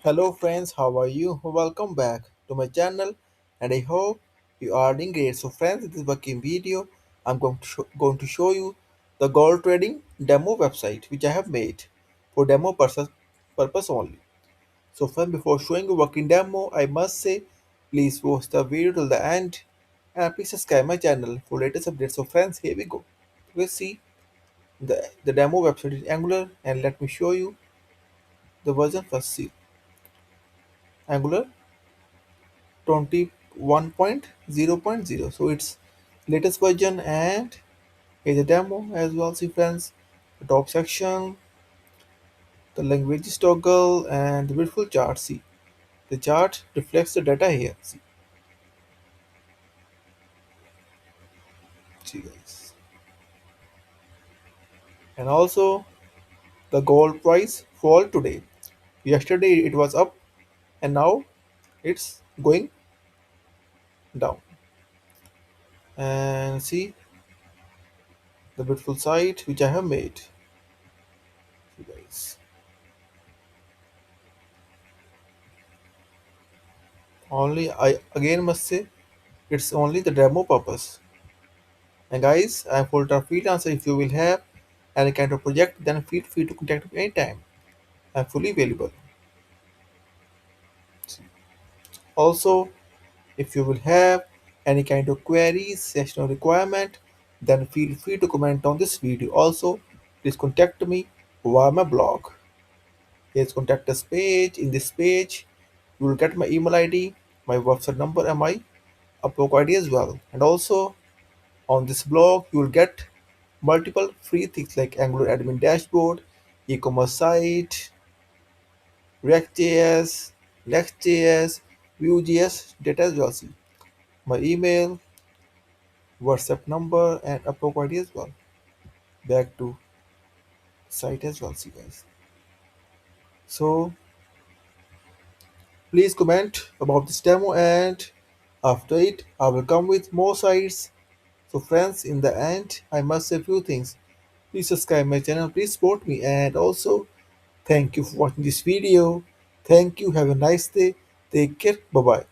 Hello friends, how are you? Welcome back to my channel and I hope you are doing great. So friends, in this working video, I'm going to show you the gold trading demo website which I have made for purpose only. So friends, before showing you working demo, I must say please watch the video till the end and please subscribe my channel for latest updates. So friends, here we go. Let's see the demo website is Angular and let me show you the version first. See Angular 21.0.0, so it's latest version. And here's a demo as well. See friends, the top section, the languages toggle, and the beautiful chart. See, the chart reflects the data here. See guys, and also the gold price fall today. Yesterday it was up and now it's going down. And see the beautiful site which I have made. See guys, only I again must say it's only the demo purpose. And guys, I'm full time freelancer. If you will have any kind of project, then feel free to contact me anytime. I'm fully available. Also, if you will have any kind of queries, session or requirement, then feel free to comment on this video. Also, please contact me via my blog. Here's contact us page. In this page, you will get my email ID, my WhatsApp number, and my Upwork ID as well. And also, on this blog, you will get multiple free things like Angular admin dashboard, e-commerce site, React.js, Next.js, Vue.js, data as well. See my email, WhatsApp number, and Upwork ID as well. Back to site as well. See guys. So please comment about this demo, and after it, I will come with more sites. So friends, in the end, I must say a few things. Please subscribe my channel, please support me, and also thank you for watching this video. Thank you. Have a nice day. Take care. Bye bye.